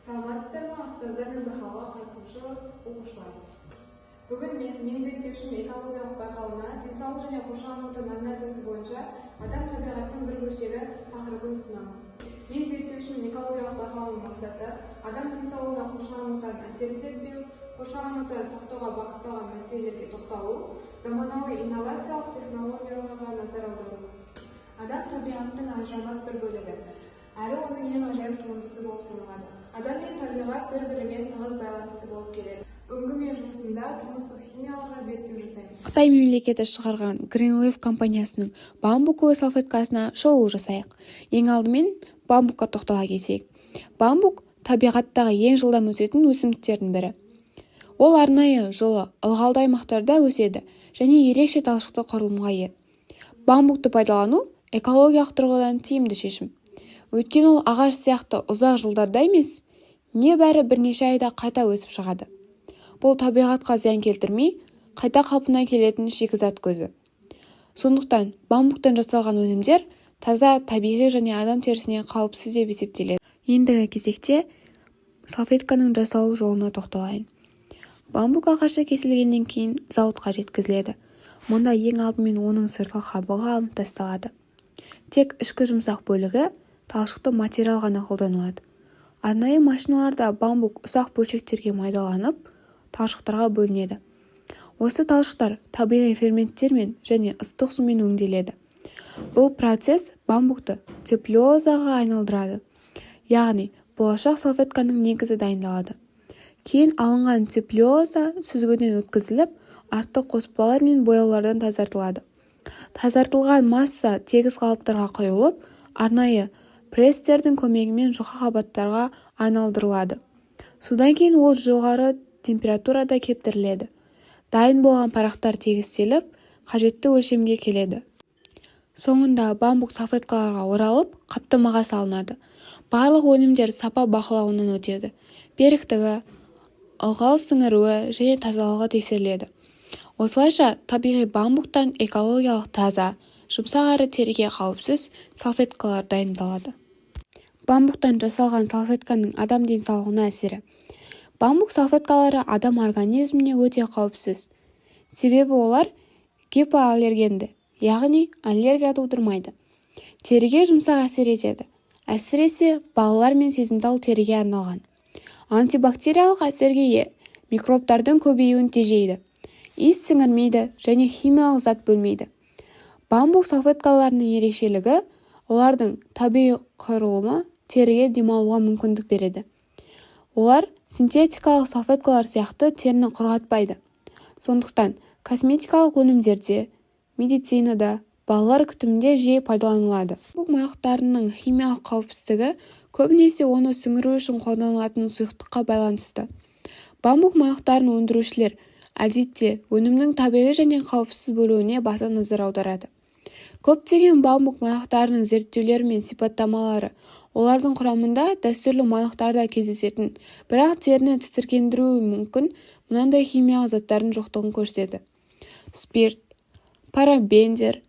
Саламатсыздар ма, ұстаздар мен байқауға қатысушы оқушылар. Бүгін мен зерттеушінің экологиялық байқауына денсаулық және қоршаған орта номинациясы бойынша адам табиғаттың бір бөлшегі тақырыбын ұсынамын. Мен зерттеушінің экологиялық байқауының мақсаты адам денсаулығына қоршаған ортаның әсерін зерттеу, қоршаған ортаны сақтауға бағытталған мәселелерге тоқталу, заманауи инновациялық технологияларға назар аудару. Адам табиғаттың ажырамас бір бөлігі, әрі оның ең ғажайып туындысы болып саналады. Адам мен табиғат бір-бірімен тығыз байланысты болып келеді. Бүгінгі мен жұмысымда тұрмыстық химияларға зерттеу жасаймын. Қытай мемлекеті шығарған Greenleaf компаниясының бамбуковый салфеткасына шолу жасайық. Ең алдымен бамбукқа тоқтала кетейік. Бамбук табиғаттағы ең жылдам өсетін өсімдіктердің бірі. Ол арнайы жылы ылғалды аймақтарда өседі және ерекше талшықты құрылымға ие. Бамбукты пайдалану экологиялық тұрғыдан тиімді шешім. Өйткені ол ағаш сияқты ұзақ жылдарда емес, небәрі бірнеше айда қайта өсіп шығады. Бұл табиғатқа зиян келтірмей, қайта қалпына келетін шикізат көзі. Сондықтан бамбуктан жасалған өнімдер таза, табиғи және адам терісіне қауіпсіз деп есептеледі. Ендігі кезекте салфетканың жасалу жолына тоқталайын. Бамбук ағашы кесілгеннен кейін зауытқа жеткізіледі. Мұнда ең алдымен оның сыртқы қабығы алынып тасталады. Тек ішкі жұмсақ бөлігі, талшықты материал ғана қолданылады. Арнайы машиналарда бамбук ұсақ бөлшектерге майдаланып, талшықтарға бөлінеді. Осы талшықтар табиғи ферменттермен және ыстық сумен өңделеді. Бұл процесс бамбукты целлюлозаға айналдырады. Яғни, болашақ салфетканың негізі дайындалады. Кейін алынған целлюлоза сүзгіден өткізіліп, артық қоспалар мен бояулардан тазартылады. Тазартылған масса тегіс қалыптарға құйылып, арнайы престердің көмегімен жұқа қабаттарға айналдырылады. Судан кейін ол жоғары температурада кептіріледі. Дайын болған парақтар тегістеліп, қажетті өлшемге келеді. Соңында бамбук салфеткаларға оралып, қаптамаға салынады. Барлық өнімдер сапа бақылауынан өтеді. Беріктігі, ылғал сіңіруі және тазалығы тексеріледі. Осылайша табиғи бамбуктан экологиялық таза, жұмсақ әрі теріге қауіпсіз салфеткалар дайындалады. Бамбуктан жасалған салфетканың адам денсаулығына әсері. Бамбук салфеткалары адам организміне өте қауіпсіз. Себебі олар гипоаллергенді, яғни аллергия тудырмайды. Теріге жұмсақ әсер етеді. Әсіресе балалар мен сезімтал теріге арналған. Антибактериялық әсерге ие, микробтардың көбеюін тежейді. Иіс сіңірмейді және химиялық зат бөлмейді. Бамбук салфеткаларының ерекшелігі олардың табиғи құрылымы теріге демалуға мүмкіндік береді. Олар синтетикалық салфеткалар сияқты теріні құрғатпайды. Сондықтан косметикалық өнімдерде, медицинада, балалар күтімінде жиі пайдаланылады. Бамбук майлықтарының химиялық қауіпсіздігі көбінесе оны сіңіру үшін қолданылатын сұйықтыққа байланысты. Бамбук майлықтарын өндірушілер әдетте өнімнің табиғи және қауіпсіз болуына баса назар аударады. Көптеген бамбук майлықтарының зерттеулері мен сипаттамалары олардың құрамында дәстүрлі майлықтарда кездесетін, бірақ теріні тітіркендіруі мүмкін мынандай химиялық заттардың жоқтығын көрсетеді. Спирт, парабендер,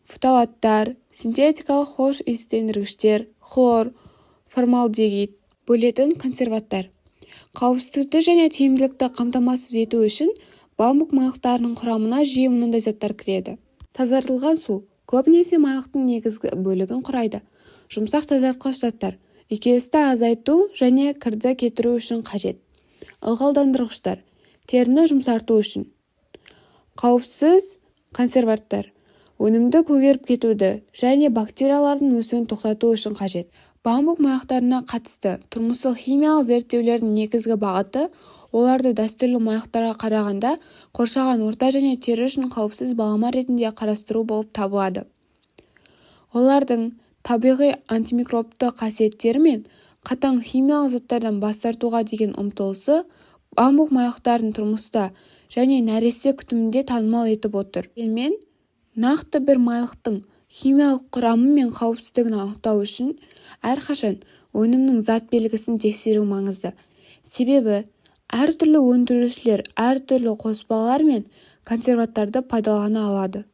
фталаттар, синтетикалық хош иістендіргіштер, хлор, формальдегид, бөлетін консерваттар. Қауіпсіздікті және тиімділікті қамтамасыз ету үшін бамбук майлықтарының құрамына жиі мынандай заттар кіреді. Тазартылған су көбінесе майлықтың негізгі бөлігін құрайды. Жұмсақ тазартқыш заттар үйкелісті азайту және кірді кетіру үшін қажет. Ылғалдандырғыштар теріні жұмсарту үшін. Қауіпсіз консерванттар өнімді көгеріп кетуді және бактериялардың өсуін тоқтату үшін қажет. Бамбук майлықтарына қатысты тұрмыстық химиялық зерттеулердің негізгі бағыты оларды дәстүрлі майлықтарға қарағанда қоршаған орта және тері үшін қауіпсіз балама ретінде қарастыру болып табылады. Олардың табиғи антимикробты қасиеттері мен қатаң химиялық заттардан бас тартуға деген ұмтылысы бамбук майлықтарын тұрмыста және нәресте күтімінде танымал етіп отыр. Дегенмен, нақты бір майлықтың химиялық құрамы мен қауіпсіздігін анықтау үшін әрқашан өнімнің зат белгісін тексеру маңызды. Себебі әртүрлі өндірушілер әртүрлі қоспалар мен консерванттарды пайдалана алады.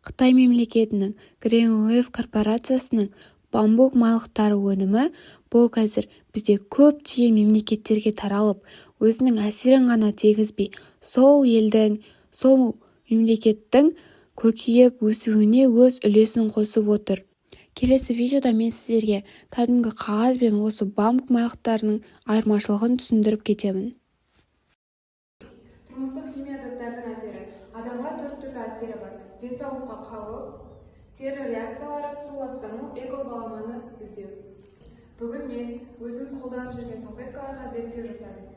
Қытай мемлекетінің Greenleaf корпорациясының бамбук майлықтары өнімі бұл қазір бізде көптеген мемлекеттерге таралып, өзінің әсерін ғана тигізбей, сол елдің, сол мемлекеттің көркейіп өсуіне өз үлесін қосып отыр. Келесі видеода мен сіздерге кәдімгі қағаз бен осы бамбук маяқтарының айырмашылығын түсіндіріп кетемін. Тұрмыстық химия заттардың әсері. Адамға төрт түрлі әсері бар. Денсаулыққа қауіп, тері реакциялары, су ластану, экобаламаны іздеу. Бүгін мен өзіміз қолданып жүрген салфеткаларға зерттеу жасадым.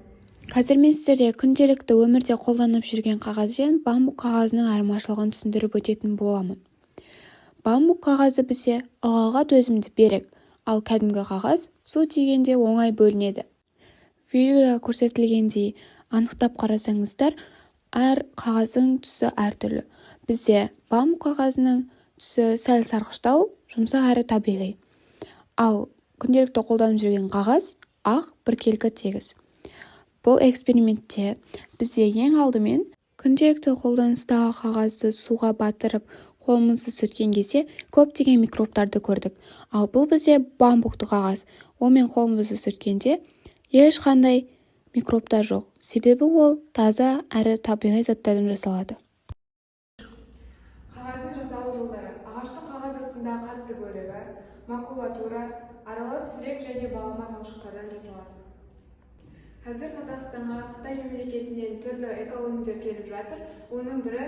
Қазір мен сіздерге күнделікті өмірде қолданып жүрген қағаз бен бамбук қағазының айырмашылығын түсіндіріп өтетін боламын. Бамбук қағазы бізде ылғалға төзімді берік, ал кәдімгі қағаз су тигенде оңай бөлінеді. Видеода көрсетілгендей анықтап қарасаңыздар, әр қағаздың түсі әртүрлі. Бізде бамбук қағазының түсі сәл сарғыштау, жұмсақ әрі табиғи. Ал күнделікті қолданып жүрген қағаз ақ, біркелкі тегіс. Бұл экспериментте бізде ең алдымен күнделікті қолданыстағы қағазды суға батырып, қолымызды сүрткен кезде көптеген микробтарды көрдік. Ал бұл бізде бамбукты қағаз. Онымен қолымызды сүрткенде ешқандай микробтар жоқ. Себебі ол таза әрі табиғи заттардан жасалады. Қағаздың жасалу жолдары. Ағаштың қағаз астындағы қатты бөлігі, макулатура, аралас сүрек және балама талшықтардан жасалады. Қазір Қазақстанға Қытай мемлекетінен түрлі экоөнімдер келіп жатыр. Оның бірі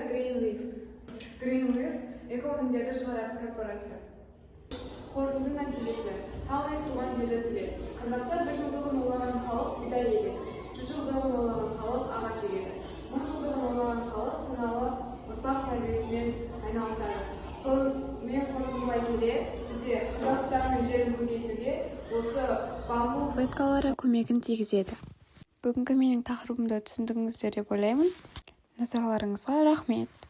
Greenleaf экоөнімдерді шығаратын корпорация. Қорытынды нәтижесі. Тал ек туған жерді түлер. Қазақтар 1 жылдығын ойлаған халық бидай егеді. 100 жылдығын ойлаған халық ағаш егеді. 1000 жылдығын ойлаған халық саналы ұрпақ тәрбиесімен айналысады. Сонымен қорытындылай келе, бізде Қазақстанның жерін көбейтуге осы бамбук салфеткалары көмегін тигізеді. Бүгінгі менің тақырыбымды түсіндіңіздер деп ойлаймын. Назарларыңызға рахмет.